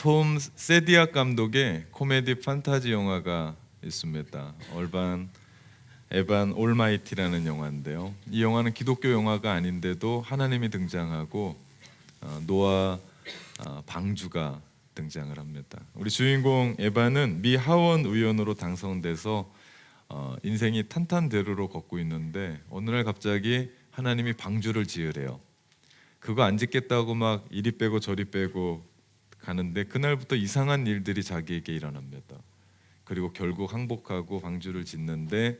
톰 세디악 감독의 코미디 판타지 영화가 있습니다. 에반 올마이티라는 영화인데요. 이 영화는 기독교 영화가 아닌데도 하나님이 등장하고 노아 방주가 등장을 합니다. 우리 주인공 에반은 미 하원 의원으로 당선돼서 인생이 탄탄대로로 걷고 있는데 어느 날 갑자기 하나님이 방주를 지으래요. 그거 안 짓겠다고 막 이리 빼고 저리 빼고 가는데 그날부터 이상한 일들이 자기에게 일어납니다. 그리고 결국 항복하고 방주를 짓는데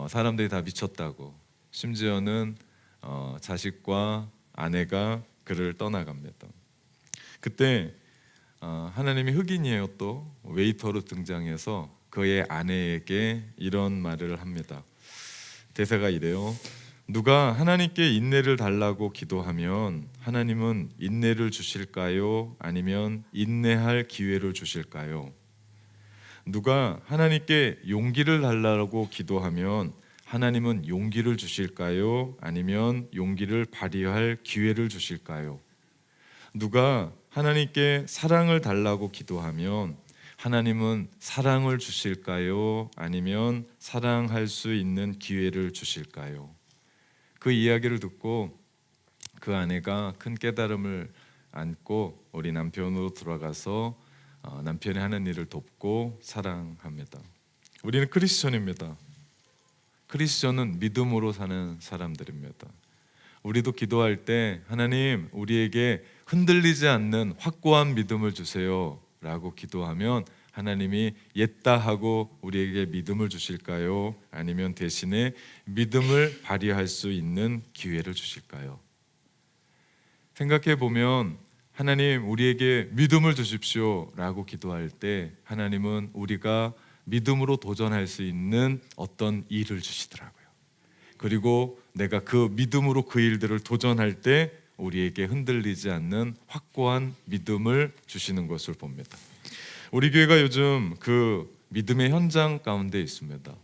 사람들이 다 미쳤다고, 심지어는 자식과 아내가 그를 떠나갑니다. 그때 하나님이 흑인이에요. 또 웨이터로 등장해서 그의 아내에게 이런 말을 합니다. 대사가 이래요. 누가 하나님께 인내를 달라고 기도하면 하나님은 인내를 주실까요? 아니면 인내할 기회를 주실까요? 누가 하나님께 용기를 달라고 기도하면 하나님은 용기를 주실까요? 아니면 용기를 발휘할 기회를 주실까요? 누가 하나님께 사랑을 달라고 기도하면 하나님은 사랑을 주실까요? 아니면 사랑할 수 있는 기회를 주실까요? 그 이야기를 듣고 그 아내가 큰 깨달음을 안고 우리 남편으로 돌아가서 남편이 하는 일을 돕고 사랑합니다. 우리는 크리스천입니다. 크리스천은 믿음으로 사는 사람들입니다. 우리도 기도할 때 하나님 우리에게 흔들리지 않는 확고한 믿음을 주세요 라고 기도하면 하나님이 옛다 하고 우리에게 믿음을 주실까요? 아니면 대신에 믿음을 발휘할 수 있는 기회를 주실까요? 생각해 보면 하나님 우리에게 믿음을 주십시오 라고 기도할 때 하나님은 우리가 믿음으로 도전할 수 있는 어떤 일을 주시더라고요. 그리고 내가 그 믿음으로 그 일들을 도전할 때 우리에게 흔들리지 않는 확고한 믿음을 주시는 것을 봅니다. 우리 교회가 요즘 그 믿음의 현장 가운데 있습니다.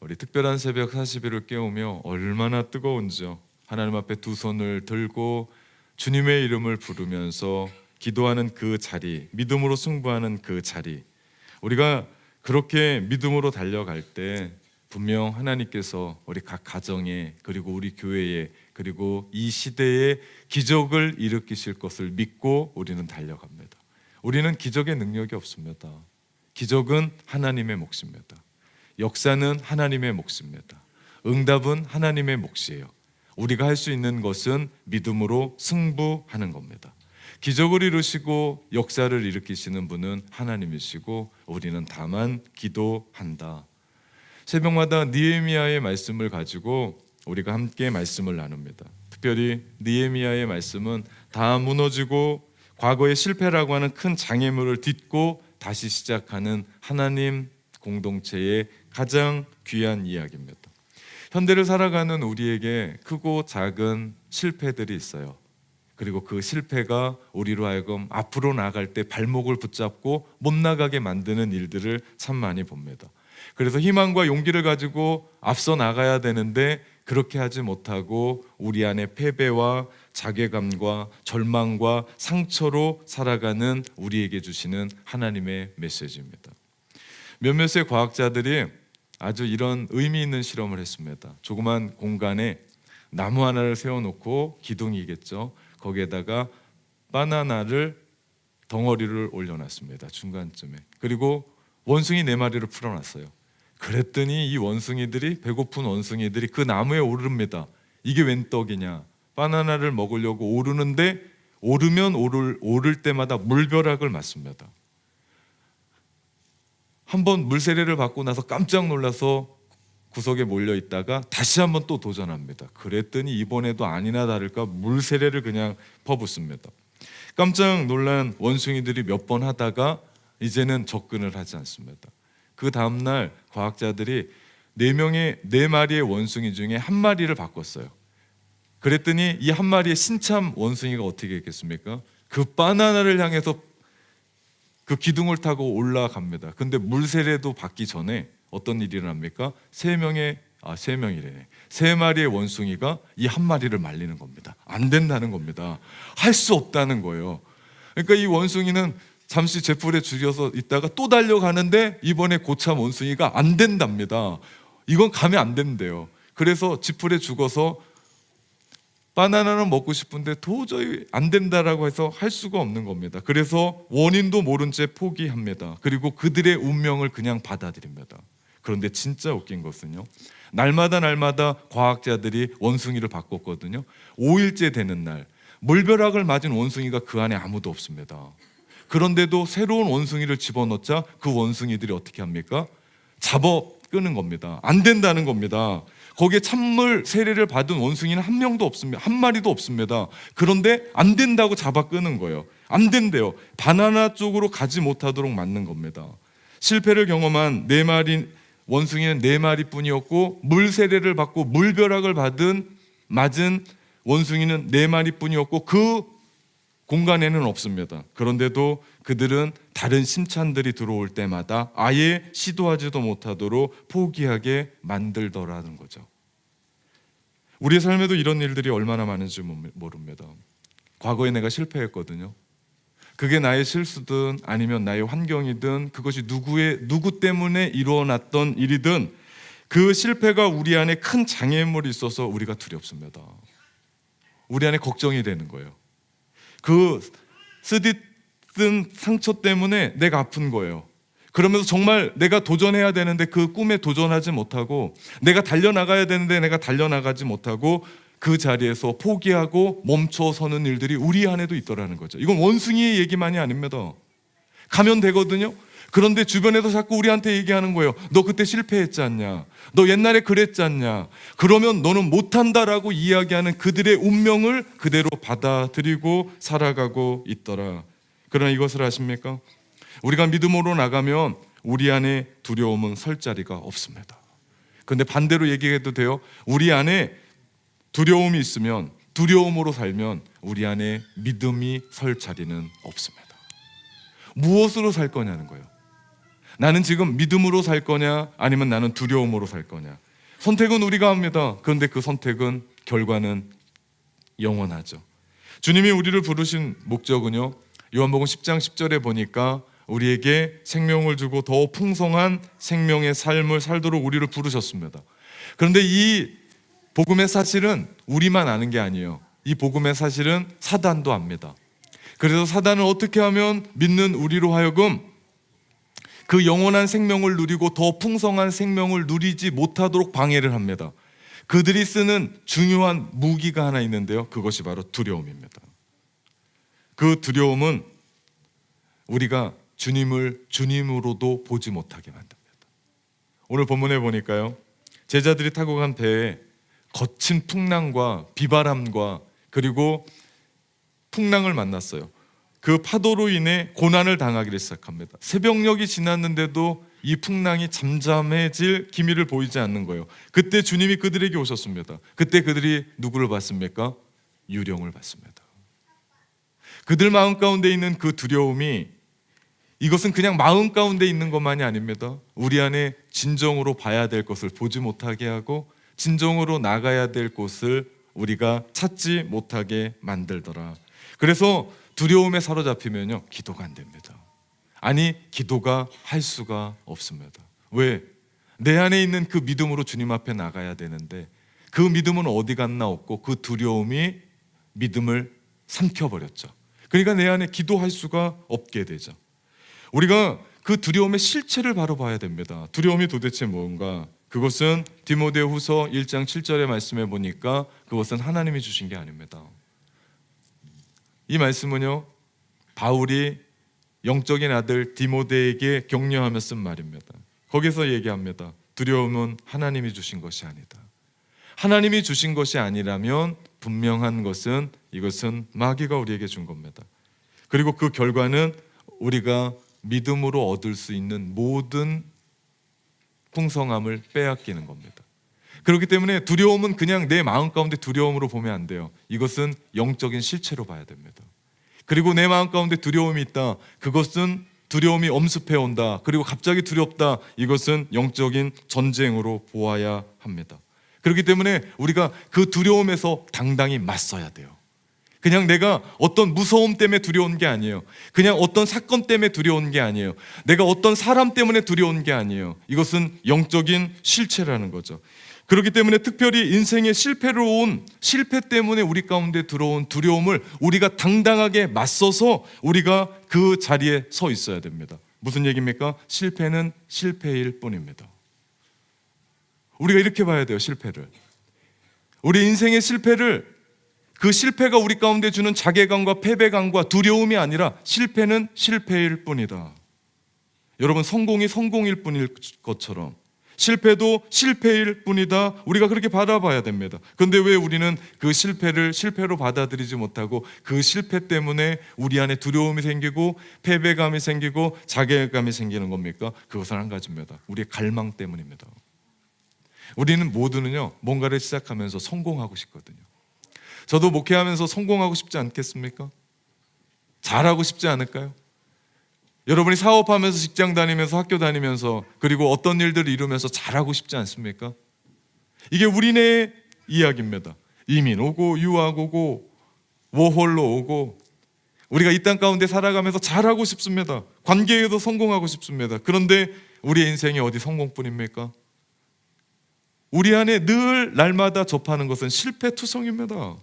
우리 특별한 새벽 40일을 깨우며 얼마나 뜨거운지요. 하나님 앞에 두 손을 들고 주님의 이름을 부르면서 기도하는 그 자리, 믿음으로 승부하는 그 자리, 우리가 그렇게 믿음으로 달려갈 때 분명 하나님께서 우리 각 가정에 그리고 우리 교회에 그리고 이 시대에 기적을 일으키실 것을 믿고 우리는 달려갑니다. 우리는 기적의 능력이 없습니다. 기적은 하나님의 몫입니다. 역사는 하나님의 몫입니다. 응답은 하나님의 몫이에요. 우리가 할 수 있는 것은 믿음으로 승부하는 겁니다. 기적을 이루시고 역사를 일으키시는 분은 하나님이시고 우리는 다만 기도한다. 새벽마다 느헤미야의 말씀을 가지고 우리가 함께 말씀을 나눕니다. 특별히 느헤미야의 말씀은 다 무너지고 과거의 실패라고 하는 큰 장애물을 딛고 다시 시작하는 하나님 공동체의 가장 귀한 이야기입니다. 현대를 살아가는 우리에게 크고 작은 실패들이 있어요. 그리고 그 실패가 우리로 하여금 앞으로 나아갈 때 발목을 붙잡고 못 나가게 만드는 일들을 참 많이 봅니다. 그래서 희망과 용기를 가지고 앞서 나가야 되는데 그렇게 하지 못하고 우리 안에 패배와 자괴감과 절망과 상처로 살아가는 우리에게 주시는 하나님의 메시지입니다. 몇몇의 과학자들이 아주 이런 의미 있는 실험을 했습니다. 조그만 공간에 나무 하나를 세워놓고 기둥이겠죠. 거기에다가 바나나를 덩어리를 올려놨습니다. 중간쯤에. 그리고 원숭이 4마리를 풀어놨어요. 그랬더니 이 원숭이들이, 배고픈 원숭이들이 그 나무에 오릅니다. 이게 웬 떡이냐. 바나나를 먹으려고 오르는데 오르면 오를 때마다 물벼락을 맞습니다. 한번 물세례를 받고 나서 깜짝 놀라서 구석에 몰려 있다가 다시 한번 또 도전합니다. 그랬더니 이번에도 아니나 다를까 물세례를 그냥 퍼붓습니다. 깜짝 놀란 원숭이들이 몇 번 하다가 이제는 접근을 하지 않습니다. 그 다음날 과학자들이 4마리의 원숭이 중에 1마리를 바꿨어요. 그랬더니 이 1마리의 신참 원숭이가 어떻게 했겠습니까? 그 바나나를 향해서 그 기둥을 타고 올라갑니다. 근데 물세례도 받기 전에 어떤 일이 일어납니까? 3마리의 원숭이가 이 1마리를 말리는 겁니다. 안 된다는 겁니다. 할 수 없다는 거예요. 그러니까 이 원숭이는 잠시 잿불에 죽여서 있다가 또 달려가는데 이번에 고참 원숭이가 안 된답니다. 이건 가면 안 된대요. 그래서 짚불에 죽어서 바나나는 먹고 싶은데 도저히 안 된다라고 해서 할 수가 없는 겁니다. 그래서 원인도 모른 채 포기합니다. 그리고 그들의 운명을 그냥 받아들입니다. 그런데 진짜 웃긴 것은요, 날마다 과학자들이 원숭이를 바꿨거든요. 5일째 되는 날 물벼락을 맞은 원숭이가 그 안에 아무도 없습니다. 그런데도 새로운 원숭이를 집어넣자 그 원숭이들이 어떻게 합니까? 잡아 끄는 겁니다. 안 된다는 겁니다. 거기에 찬물 세례를 받은 원숭이는 한 명도 없습니다. 한 마리도 없습니다. 그런데 안 된다고 잡아 끄는 거예요. 안 된대요. 바나나 쪽으로 가지 못하도록 막는 겁니다. 실패를 경험한 4마리 원숭이는 4마리뿐이었고 물 세례를 받고 물벼락을 맞은 원숭이는 4마리뿐이었고 그 공간에는 없습니다. 그런데도 그들은 다른 심찬들이 들어올 때마다 아예 시도하지도 못하도록 포기하게 만들더라는 거죠. 우리의 삶에도 이런 일들이 얼마나 많은지 모릅니다. 과거에 내가 실패했거든요. 그게 나의 실수든 아니면 나의 환경이든 그것이 누구 때문에 일어났던 일이든 그 실패가 우리 안에 큰 장애물이 있어서 우리가 두렵습니다. 우리 안에 걱정이 되는 거예요. 그 쓰디쓴 상처 때문에 내가 아픈 거예요. 그러면서 정말 내가 도전해야 되는데 그 꿈에 도전하지 못하고, 내가 달려나가야 되는데 내가 달려나가지 못하고 그 자리에서 포기하고 멈춰서는 일들이 우리 안에도 있더라는 거죠. 이건 원숭이의 얘기만이 아닙니다. 가면 되거든요. 그런데 주변에서 자꾸 우리한테 얘기하는 거예요. 너 그때 실패했지 않냐? 너 옛날에 그랬지 않냐? 그러면 너는 못한다라고 이야기하는 그들의 운명을 그대로 받아들이고 살아가고 있더라. 그러나 이것을 아십니까? 우리가 믿음으로 나가면 우리 안에 두려움은 설 자리가 없습니다. 그런데 반대로 얘기해도 돼요. 우리 안에 두려움이 있으면, 두려움으로 살면 우리 안에 믿음이 설 자리는 없습니다. 무엇으로 살 거냐는 거예요. 나는 지금 믿음으로 살 거냐 아니면 나는 두려움으로 살 거냐. 선택은 우리가 합니다. 그런데 그 선택은 결과는 영원하죠. 주님이 우리를 부르신 목적은요, 요한복음 10장 10절에 보니까 우리에게 생명을 주고 더 풍성한 생명의 삶을 살도록 우리를 부르셨습니다. 그런데 이 복음의 사실은 우리만 아는 게 아니에요. 이 복음의 사실은 사단도 압니다. 그래서 사단은 어떻게 하면 믿는 우리로 하여금 그 영원한 생명을 누리고 더 풍성한 생명을 누리지 못하도록 방해를 합니다. 그들이 쓰는 중요한 무기가 하나 있는데요, 그것이 바로 두려움입니다. 그 두려움은 우리가 주님을 주님으로도 보지 못하게 만듭니다. 오늘 본문에 보니까요, 제자들이 타고 간 배에 거친 풍랑과 비바람과 그리고 풍랑을 만났어요. 그 파도로 인해 고난을 당하기를 시작합니다. 새벽녘이 지났는데도 이 풍랑이 잠잠해질 기미를 보이지 않는 거예요. 그때 주님이 그들에게 오셨습니다. 그때 그들이 누구를 봤습니까? 유령을 봤습니다. 그들 마음 가운데 있는 그 두려움이, 이것은 그냥 마음 가운데 있는 것만이 아닙니다. 우리 안에 진정으로 봐야 될 것을 보지 못하게 하고 진정으로 나가야 될 곳을 우리가 찾지 못하게 만들더라. 그래서 두려움에 사로잡히면요, 기도가 안 됩니다. 아니, 기도가 할 수가 없습니다. 왜? 내 안에 있는 그 믿음으로 주님 앞에 나가야 되는데 그 믿음은 어디 갔나 없고 그 두려움이 믿음을 삼켜버렸죠. 그러니까 내 안에 기도할 수가 없게 되죠. 우리가 그 두려움의 실체를 바로 봐야 됩니다. 두려움이 도대체 뭔가? 그것은 디모데후서 1장 7절의 말씀에 보니까 그것은 하나님이 주신 게 아닙니다. 이 말씀은요, 바울이 영적인 아들 디모데에게 격려하며 쓴 말입니다. 거기서 얘기합니다. 두려움은 하나님이 주신 것이 아니다. 하나님이 주신 것이 아니라면 분명한 것은 이것은 마귀가 우리에게 준 겁니다. 그리고 그 결과는 우리가 믿음으로 얻을 수 있는 모든 풍성함을 빼앗기는 겁니다. 그렇기 때문에 두려움은 그냥 내 마음 가운데 두려움으로 보면 안 돼요. 이것은 영적인 실체로 봐야 됩니다. 그리고 내 마음 가운데 두려움이 있다. 그것은 두려움이 엄습해 온다. 그리고 갑자기 두렵다. 이것은 영적인 전쟁으로 보아야 합니다. 그렇기 때문에 우리가 그 두려움에서 당당히 맞서야 돼요. 그냥 내가 어떤 무서움 때문에 두려운 게 아니에요. 그냥 어떤 사건 때문에 두려운 게 아니에요. 내가 어떤 사람 때문에 두려운 게 아니에요. 이것은 영적인 실체라는 거죠. 그렇기 때문에 특별히 인생의 실패로 온 실패 때문에 우리 가운데 들어온 두려움을 우리가 당당하게 맞서서 우리가 그 자리에 서 있어야 됩니다. 무슨 얘기입니까? 실패는 실패일 뿐입니다. 우리가 이렇게 봐야 돼요. 실패를. 우리 인생의 실패를, 그 실패가 우리 가운데 주는 자괴감과 패배감과 두려움이 아니라 실패는 실패일 뿐이다. 여러분, 성공이 성공일 뿐일 것처럼 실패도 실패일 뿐이다. 우리가 그렇게 바라봐야 됩니다. 그런데 왜 우리는 그 실패를 실패로 받아들이지 못하고 그 실패 때문에 우리 안에 두려움이 생기고 패배감이 생기고 자괴감이 생기는 겁니까? 그것은 한 가지입니다. 우리의 갈망 때문입니다. 우리는 모두는요, 뭔가를 시작하면서 성공하고 싶거든요. 저도 목회하면서 성공하고 싶지 않겠습니까? 잘하고 싶지 않을까요? 여러분이 사업하면서, 직장 다니면서, 학교 다니면서, 그리고 어떤 일들을 이루면서 잘하고 싶지 않습니까? 이게 우리네 이야기입니다. 이민 오고 유학 오고 워홀로 오고 우리가 이 땅 가운데 살아가면서 잘하고 싶습니다. 관계에도 성공하고 싶습니다. 그런데 우리의 인생이 어디 성공뿐입니까? 우리 안에 늘 날마다 접하는 것은 실패투성입니다.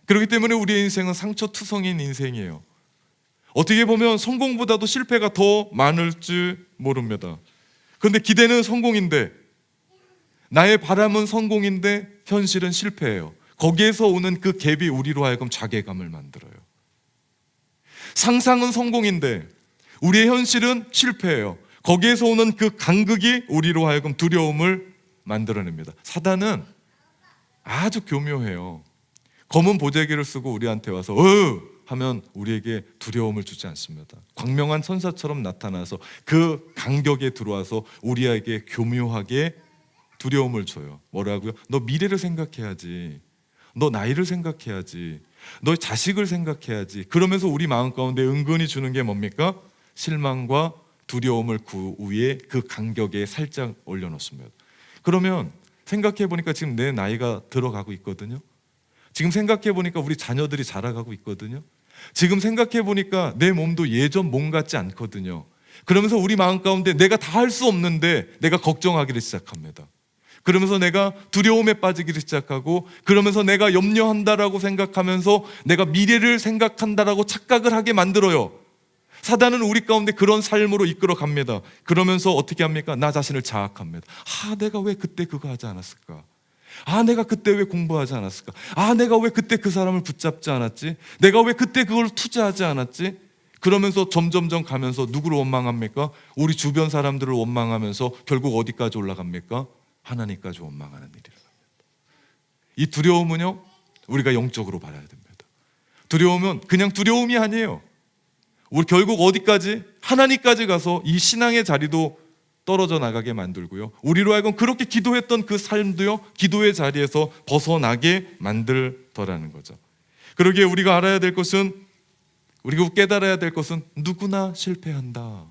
그렇기 때문에 우리의 인생은 상처투성인 인생이에요. 어떻게 보면 성공보다도 실패가 더 많을지 모릅니다. 그런데 기대는 성공인데, 나의 바람은 성공인데 현실은 실패예요. 거기에서 오는 그 갭이 우리로 하여금 자괴감을 만들어요. 상상은 성공인데 우리의 현실은 실패예요. 거기에서 오는 그 간극이 우리로 하여금 두려움을 만들어냅니다. 사단은 아주 교묘해요. 검은 보자기를 쓰고 우리한테 와서 하면 우리에게 두려움을 주지 않습니다. 광명한 천사처럼 나타나서 그 간격에 들어와서 우리에게 교묘하게 두려움을 줘요. 뭐라고요? 너 미래를 생각해야지. 너 나이를 생각해야지. 너 자식을 생각해야지. 그러면서 우리 마음 가운데 은근히 주는 게 뭡니까? 실망과 두려움을 그 위에, 그 간격에 살짝 올려놓습니다. 그러면 생각해 보니까 지금 내 나이가 들어가고 있거든요. 지금 생각해 보니까 우리 자녀들이 자라가고 있거든요. 지금 생각해 보니까 내 몸도 예전 몸 같지 않거든요. 그러면서 우리 마음 가운데 내가 다 할 수 없는데 내가 걱정하기를 시작합니다. 그러면서 내가 두려움에 빠지기를 시작하고, 그러면서 내가 염려한다라고 생각하면서 내가 미래를 생각한다라고 착각을 하게 만들어요. 사단은 우리 가운데 그런 삶으로 이끌어 갑니다. 그러면서 어떻게 합니까? 나 자신을 자학합니다. 내가 왜 그때 그거 하지 않았을까? 내가 그때 왜 공부하지 않았을까? 내가 왜 그때 그 사람을 붙잡지 않았지? 내가 왜 그때 그걸 투자하지 않았지? 그러면서 점점점 가면서 누구를 원망합니까? 우리 주변 사람들을 원망하면서 결국 어디까지 올라갑니까? 하나님까지 원망하는 일이라. 이 두려움은요, 우리가 영적으로 바라야 됩니다. 두려움은 그냥 두려움이 아니에요. 우리 결국 어디까지? 하나님까지 가서 이 신앙의 자리도 떨어져 나가게 만들고요, 우리로 하여금 그렇게 기도했던 그 삶도요, 기도의 자리에서 벗어나게 만들더라는 거죠. 그러기에 우리가 알아야 될 것은, 우리가 깨달아야 될 것은 누구나 실패한다.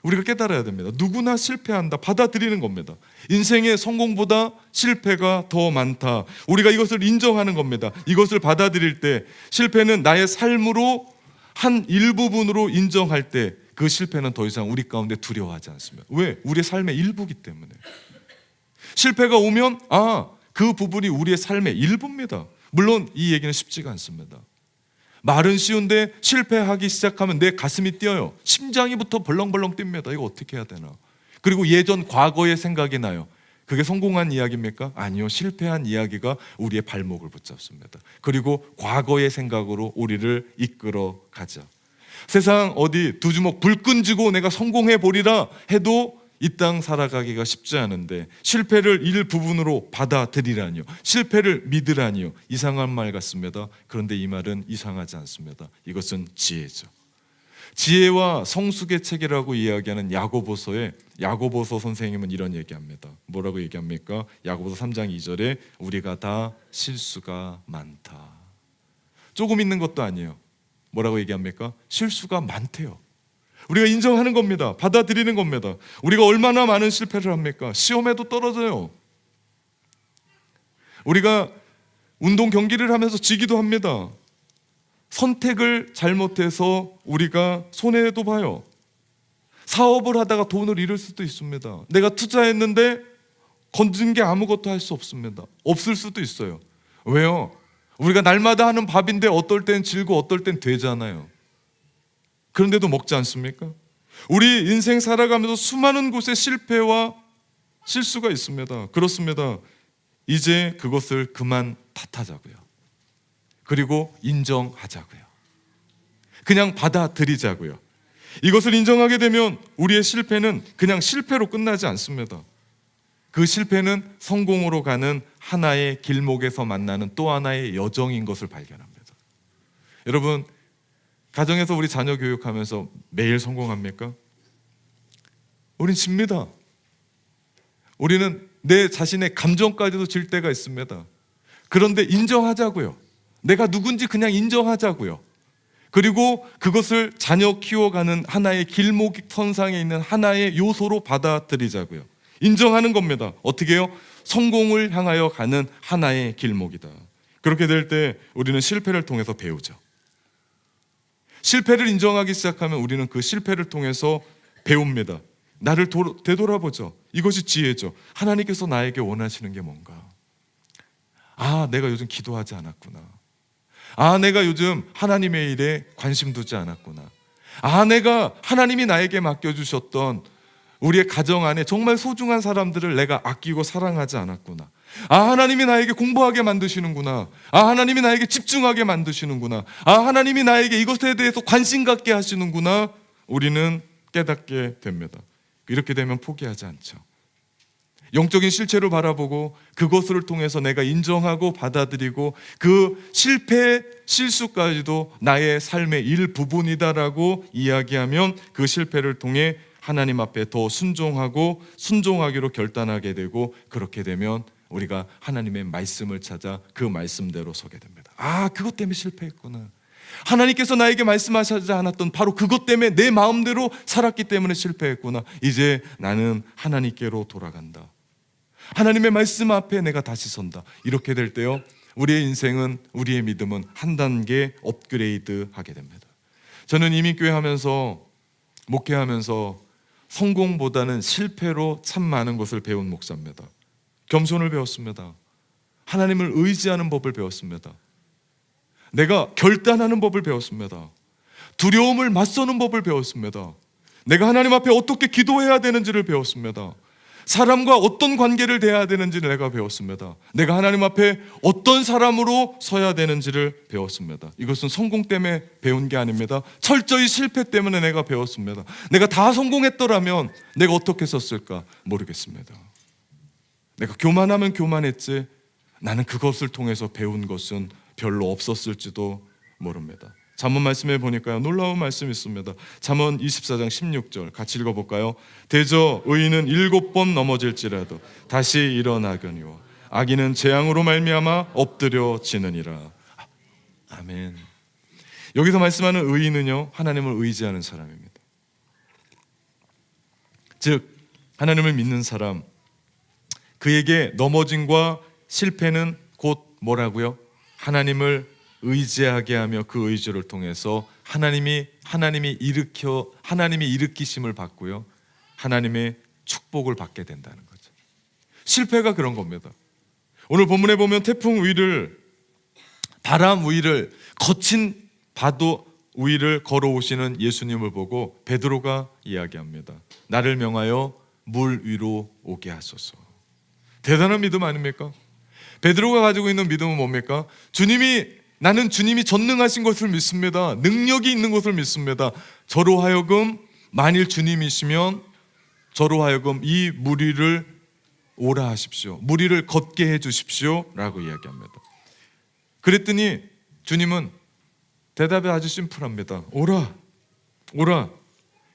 우리가 깨달아야 됩니다. 누구나 실패한다. 받아들이는 겁니다. 인생의 성공보다 실패가 더 많다. 우리가 이것을 인정하는 겁니다. 이것을 받아들일 때, 실패는 나의 삶으로 한 일부분으로 인정할 때 그 실패는 더 이상 우리 가운데 두려워하지 않습니다. 왜? 우리의 삶의 일부이기 때문에. 실패가 오면 그 부분이 우리의 삶의 일부입니다. 물론 이 얘기는 쉽지가 않습니다. 말은 쉬운데 실패하기 시작하면 내 가슴이 뛰어요. 심장이부터 벌렁벌렁 뜁니다. 이거 어떻게 해야 되나? 그리고 예전 과거의 생각이 나요. 그게 성공한 이야기입니까? 아니요. 실패한 이야기가 우리의 발목을 붙잡습니다. 그리고 과거의 생각으로 우리를 이끌어 가자. 세상 어디 두 주먹 불끈 쥐고 내가 성공해 보리라 해도 이 땅 살아가기가 쉽지 않은데, 실패를 일부분으로 받아들이라니요, 실패를 믿으라니요, 이상한 말 같습니다. 그런데 이 말은 이상하지 않습니다. 이것은 지혜죠. 지혜와 성숙의 책이라고 이야기하는 야고보서에, 야고보서 선생님은 이런 얘기합니다. 뭐라고 얘기합니까? 야고보서 3장 2절에 우리가 다 실수가 많다. 조금 있는 것도 아니에요. 뭐라고 얘기합니까? 실수가 많대요. 우리가 인정하는 겁니다. 받아들이는 겁니다. 우리가 얼마나 많은 실패를 합니까? 시험에도 떨어져요. 우리가 운동 경기를 하면서 지기도 합니다. 선택을 잘못해서 우리가 손해도 봐요. 사업을 하다가 돈을 잃을 수도 있습니다. 내가 투자했는데 건진 게 아무것도 할 수 없습니다. 없을 수도 있어요. 왜요? 우리가 날마다 하는 밥인데 어떨 땐 질고 어떨 땐 되잖아요. 그런데도 먹지 않습니까? 우리 인생 살아가면서 수많은 곳에 실패와 실수가 있습니다. 그렇습니다. 이제 그것을 그만 탓하자고요. 그리고 인정하자고요. 그냥 받아들이자고요. 이것을 인정하게 되면 우리의 실패는 그냥 실패로 끝나지 않습니다. 그 실패는 성공으로 가는 하나의 길목에서 만나는 또 하나의 여정인 것을 발견합니다. 여러분, 가정에서 우리 자녀 교육하면서 매일 성공합니까? 우린 집니다. 우리는 내 자신의 감정까지도 질 때가 있습니다. 그런데 인정하자고요. 내가 누군지 그냥 인정하자고요. 그리고 그것을 자녀 키워가는 하나의 길목 선상에 있는 하나의 요소로 받아들이자고요. 인정하는 겁니다. 어떻게 해요? 성공을 향하여 가는 하나의 길목이다. 그렇게 될 때 우리는 실패를 통해서 배우죠. 실패를 인정하기 시작하면 우리는 그 실패를 통해서 배웁니다. 나를 되돌아보죠. 이것이 지혜죠. 하나님께서 나에게 원하시는 게 뭔가? 아, 내가 요즘 기도하지 않았구나. 아, 내가 요즘 하나님의 일에 관심 두지 않았구나. 아, 내가 하나님이 나에게 맡겨주셨던 우리의 가정 안에 정말 소중한 사람들을 내가 아끼고 사랑하지 않았구나. 아, 하나님이 나에게 공부하게 만드시는구나. 아, 하나님이 나에게 집중하게 만드시는구나. 아, 하나님이 나에게 이것에 대해서 관심 갖게 하시는구나. 우리는 깨닫게 됩니다. 이렇게 되면 포기하지 않죠. 영적인 실체를 바라보고 그것을 통해서 내가 인정하고 받아들이고 그 실패, 실수까지도 나의 삶의 일부분이다라고 이야기하면 그 실패를 통해 하나님 앞에 더 순종하기로 결단하게 되고, 그렇게 되면 우리가 하나님의 말씀을 찾아 그 말씀대로 서게 됩니다. 아, 그것 때문에 실패했구나. 하나님께서 나에게 말씀하시지 않았던 바로 그것 때문에 내 마음대로 살았기 때문에 실패했구나. 이제 나는 하나님께로 돌아간다. 하나님의 말씀 앞에 내가 다시 선다. 이렇게 될 때요, 우리의 인생은, 우리의 믿음은 한 단계 업그레이드 하게 됩니다. 저는 이민교회 하면서, 목회하면서 성공보다는 실패로 참 많은 것을 배운 목사입니다. 겸손을 배웠습니다. 하나님을 의지하는 법을 배웠습니다. 내가 결단하는 법을 배웠습니다. 두려움을 맞서는 법을 배웠습니다. 내가 하나님 앞에 어떻게 기도해야 되는지를 배웠습니다. 사람과 어떤 관계를 대해야 되는지를 내가 배웠습니다. 내가 하나님 앞에 어떤 사람으로 서야 되는지를 배웠습니다. 이것은 성공 때문에 배운 게 아닙니다. 철저히 실패 때문에 내가 배웠습니다. 내가 다 성공했더라면 내가 어떻게 썼을까 모르겠습니다. 내가 교만하면 교만했지, 나는 그것을 통해서 배운 것은 별로 없었을지도 모릅니다. 잠언 말씀에 보니까요, 놀라운 말씀이 있습니다. 잠언 24장 16절 같이 읽어볼까요? 대저 의인은 7번 넘어질지라도 다시 일어나거니와 악인은 재앙으로 말미암아 엎드려지느니라. 아멘. 여기서 말씀하는 의인은요, 하나님을 의지하는 사람입니다. 즉 하나님을 믿는 사람, 그에게 넘어짐과 실패는 곧 뭐라고요? 하나님을 의지하게 하며 그 의지를 통해서 하나님이 일으키심을 받고요, 하나님의 축복을 받게 된다는 거죠. 실패가 그런 겁니다. 오늘 본문에 보면 태풍 위를, 바람 위를, 거친 바도 위를 걸어오시는 예수님을 보고 베드로가 이야기합니다. 나를 명하여 물 위로 오게 하소서. 대단한 믿음 아닙니까? 베드로가 가지고 있는 믿음은 뭡니까? 나는 주님이 전능하신 것을 믿습니다. 능력이 있는 것을 믿습니다. 저로 하여금, 만일 주님이시면 저로 하여금 이 물 위를 오라 하십시오. 물 위를 걷게 해 주십시오 라고 이야기합니다. 그랬더니 주님은 대답이 아주 심플합니다. 오라.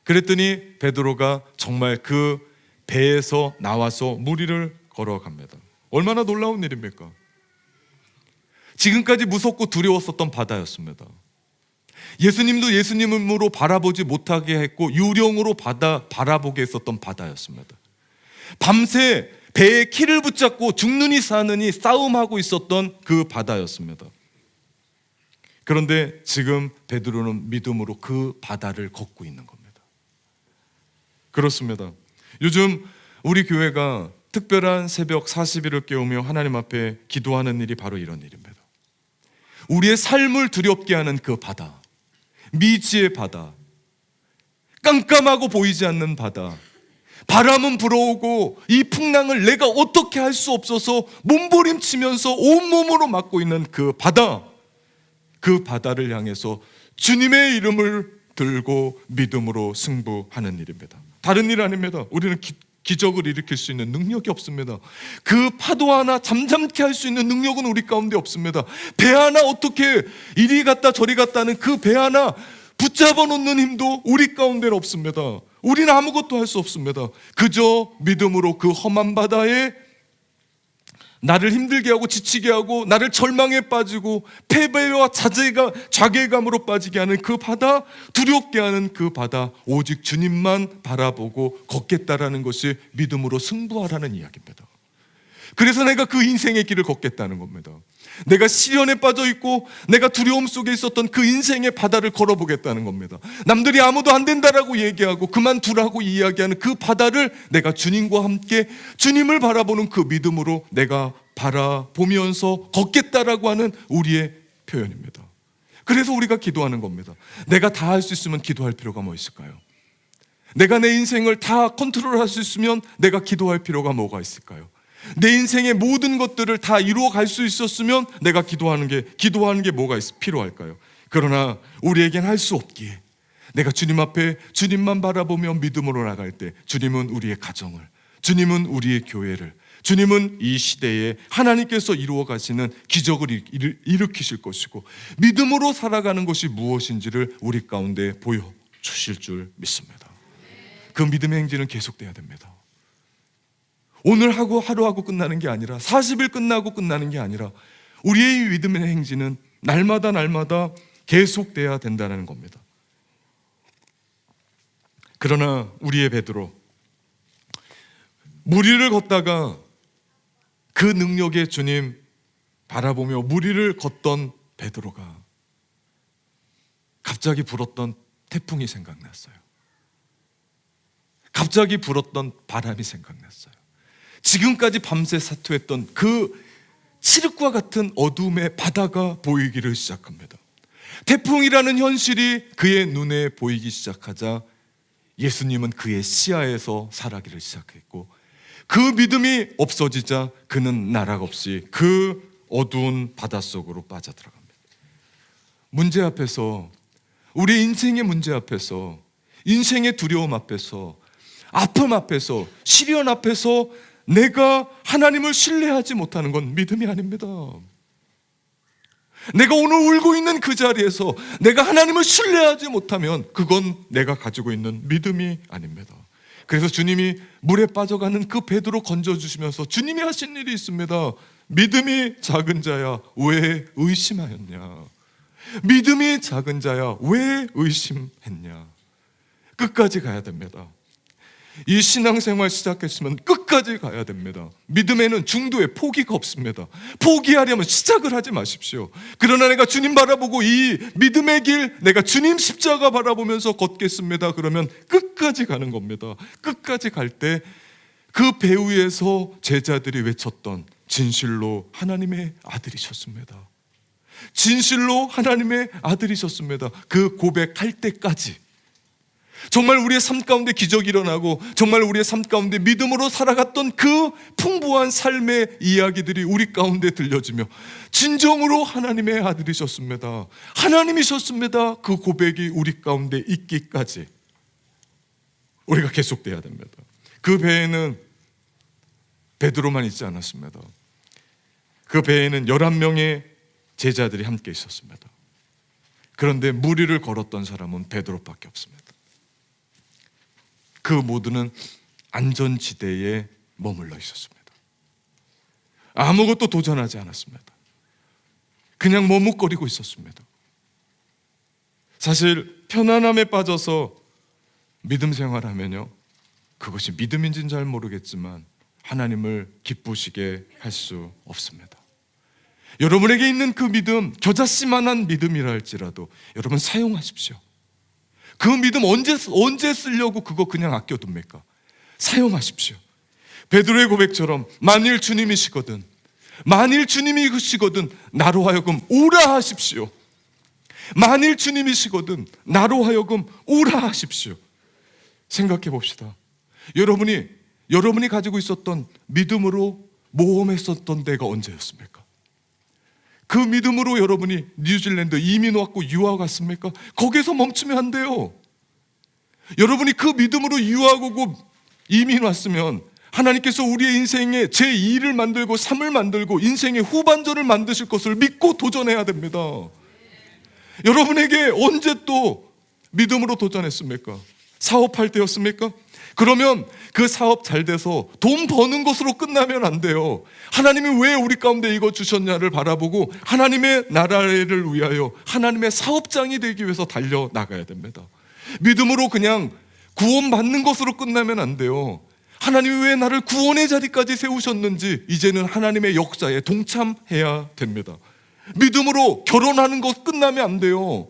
그랬더니 베드로가 정말 그 배에서 나와서 물 위를 걸어갑니다. 얼마나 놀라운 일입니까? 지금까지 무섭고 두려웠었던 바다였습니다. 예수님도 예수님으로 바라보지 못하게 했고 유령으로 바라보게 했었던 바다였습니다. 밤새 배의 키를 붙잡고 죽느니 사느니 싸움하고 있었던 그 바다였습니다. 그런데 지금 베드로는 믿음으로 그 바다를 걷고 있는 겁니다. 그렇습니다. 요즘 우리 교회가 특별한 새벽 40일을 깨우며 하나님 앞에 기도하는 일이 바로 이런 일입니다. 우리의 삶을 두렵게 하는 그 바다, 미지의 바다, 깜깜하고 보이지 않는 바다, 바람은 불어오고 이 풍랑을 내가 어떻게 할 수 없어서 몸부림치면서 온몸으로 막고 있는 그 바다, 그 바다를 향해서 주님의 이름을 들고 믿음으로 승부하는 일입니다. 다른 일 아닙니다. 우리는 기적을 일으킬 수 있는 능력이 없습니다. 그 파도 하나 잠잠케 할 수 있는 능력은 우리 가운데 없습니다. 배 하나 어떻게 이리 갔다 저리 갔다는 그 배 하나 붙잡아 놓는 힘도 우리 가운데는 없습니다. 우리는 아무것도 할 수 없습니다. 그저 믿음으로 그 험한 바다에 나를 힘들게 하고 지치게 하고 나를 절망에 빠지고 패배와 자괴감으로 빠지게 하는 그 바다, 두렵게 하는 그 바다, 오직 주님만 바라보고 걷겠다라는 것이 믿음으로 승부하라는 이야기입니다. 그래서 내가 그 인생의 길을 걷겠다는 겁니다. 내가 시련에 빠져 있고 내가 두려움 속에 있었던 그 인생의 바다를 걸어보겠다는 겁니다. 남들이 아무도 안 된다라고 얘기하고 그만두라고 이야기하는 그 바다를 내가 주님과 함께 주님을 바라보는 그 믿음으로 내가 바라보면서 걷겠다라고 하는 우리의 표현입니다. 그래서 우리가 기도하는 겁니다. 내가 다 할 수 있으면 기도할 필요가 뭐 있을까요? 내가 내 인생을 다 컨트롤할 수 있으면 내가 기도할 필요가 뭐가 있을까요? 내 인생의 모든 것들을 다 이루어 갈 수 있었으면 내가 기도하는 게 뭐가 필요할까요? 그러나 우리에겐 할 수 없기에 내가 주님 앞에 주님만 바라보며 믿음으로 나갈 때 주님은 우리의 가정을, 주님은 우리의 교회를, 주님은 이 시대에 하나님께서 이루어 가시는 기적을 일으키실 것이고 믿음으로 살아가는 것이 무엇인지를 우리 가운데 보여주실 줄 믿습니다. 그 믿음의 행진은 계속돼야 됩니다. 오늘 하루 하고 끝나는 게 아니라 40일 끝나고 끝나는 게 아니라 우리의 믿음의 행진은 날마다 계속돼야 된다는 겁니다. 그러나 우리의 베드로, 무리를 걷다가 그 능력의 주님 바라보며 무리를 걷던 베드로가 갑자기 불었던 태풍이 생각났어요. 갑자기 불었던 바람이 생각났어요. 지금까지 밤새 사투했던 그 칠흑과 같은 어둠의 바다가 보이기를 시작합니다. 태풍이라는 현실이 그의 눈에 보이기 시작하자 예수님은 그의 시야에서 사라지기 시작했고 그 믿음이 없어지자 그는 나락 없이 그 어두운 바닷속으로 빠져들어갑니다. 문제 앞에서, 우리 인생의 문제 앞에서, 인생의 두려움 앞에서, 아픔 앞에서, 시련 앞에서 내가 하나님을 신뢰하지 못하는 건 믿음이 아닙니다. 내가 오늘 울고 있는 그 자리에서 내가 하나님을 신뢰하지 못하면 그건 내가 가지고 있는 믿음이 아닙니다. 그래서 주님이 물에 빠져가는 그 베드로 건져주시면서 주님이 하신 일이 있습니다. 믿음이 작은 자야 왜 의심하였냐? 믿음이 작은 자야 왜 의심했냐? 끝까지 가야 됩니다. 이 신앙생활 시작했으면 끝까지 가야 됩니다. 믿음에는 중도에 포기가 없습니다. 포기하려면 시작을 하지 마십시오. 그러나 내가 주님 바라보고 이 믿음의 길, 내가 주님 십자가 바라보면서 걷겠습니다. 그러면 끝까지 가는 겁니다. 끝까지 갈 때 그 배 위에서 제자들이 외쳤던 진실로 하나님의 아들이셨습니다. 진실로 하나님의 아들이셨습니다. 그 고백할 때까지 정말 우리의 삶 가운데 기적이 일어나고 정말 우리의 삶 가운데 믿음으로 살아갔던 그 풍부한 삶의 이야기들이 우리 가운데 들려지며 진정으로 하나님의 아들이셨습니다, 하나님이셨습니다, 그 고백이 우리 가운데 있기까지 우리가 계속돼야 됩니다. 그 배에는 베드로만 있지 않았습니다. 그 배에는 11명의 제자들이 함께 있었습니다. 그런데 무리를 걸었던 사람은 베드로밖에 없습니다. 그 모두는 안전지대에 머물러 있었습니다. 아무것도 도전하지 않았습니다. 그냥 머뭇거리고 있었습니다. 사실 편안함에 빠져서 믿음 생활하면요, 그것이 믿음인지는 잘 모르겠지만 하나님을 기쁘시게 할 수 없습니다. 여러분에게 있는 그 믿음, 겨자씨만한 믿음이라 할지라도 여러분 사용하십시오. 그 믿음 언제 쓰려고 그거 그냥 아껴둡니까? 사용하십시오. 베드로의 고백처럼 만일 주님이시거든 나로 하여금 오라 하십시오. 만일 주님이시거든 나로 하여금 오라 하십시오. 생각해 봅시다. 여러분이 가지고 있었던 믿음으로 모험했었던 때가 언제였습니까? 그 믿음으로 여러분이 뉴질랜드 이민 왔고 유학 왔습니까? 거기서 멈추면 안 돼요. 여러분이 그 믿음으로 유학 오고 이민 왔으면 하나님께서 우리의 인생에 제2를 만들고 3을 만들고 인생의 후반전을 만드실 것을 믿고 도전해야 됩니다. 여러분에게 언제 또 믿음으로 도전했습니까? 사업할 때였습니까? 그러면 그 사업 잘 돼서 돈 버는 것으로 끝나면 안 돼요. 하나님이 왜 우리 가운데 이거 주셨냐를 바라보고 하나님의 나라를 위하여 하나님의 사업장이 되기 위해서 달려나가야 됩니다. 믿음으로 그냥 구원받는 것으로 끝나면 안 돼요. 하나님이 왜 나를 구원의 자리까지 세우셨는지 이제는 하나님의 역사에 동참해야 됩니다. 믿음으로 결혼하는 것 끝나면 안 돼요.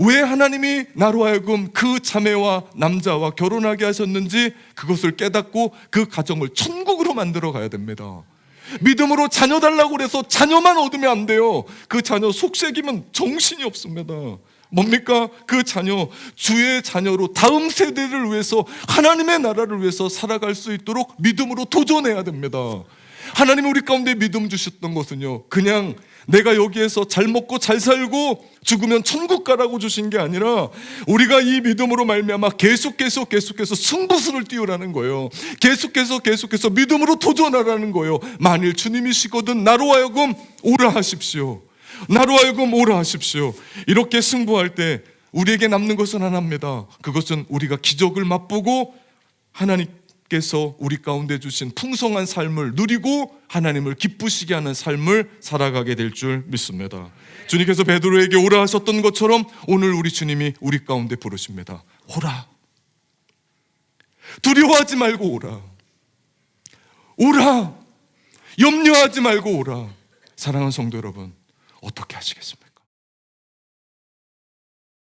왜 하나님이 나로 하여금 그 자매와 남자와 결혼하게 하셨는지 그것을 깨닫고 그 가정을 천국으로 만들어 가야 됩니다. 믿음으로 자녀 달라고 그래서 자녀만 얻으면 안 돼요. 그 자녀 속색이면 정신이 없습니다. 뭡니까? 그 자녀, 주의 자녀로 다음 세대를 위해서 하나님의 나라를 위해서 살아갈 수 있도록 믿음으로 도전해야 됩니다. 하나님이 우리 가운데 믿음 주셨던 것은요, 그냥 내가 여기에서 잘 먹고 잘 살고 죽으면 천국 가라고 주신 게 아니라 우리가 이 믿음으로 말미암아 계속해서 승부수를 띄우라는 거예요. 계속해서 믿음으로 도전하라는 거예요. 만일 주님이시거든 나로 하여금 오라 하십시오. 나로 하여금 오라 하십시오. 이렇게 승부할 때 우리에게 남는 것은 하나입니다. 그것은 우리가 기적을 맛보고 하나님께서 우리 가운데 주신 풍성한 삶을 누리고 하나님을 기쁘시게 하는 삶을 살아가게 될 줄 믿습니다. 주님께서 베드로에게 오라 하셨던 것처럼 오늘 우리 주님이 우리 가운데 부르십니다. 오라. 두려워하지 말고 오라. 오라. 염려하지 말고 오라. 사랑하는 성도 여러분, 어떻게 하시겠습니까?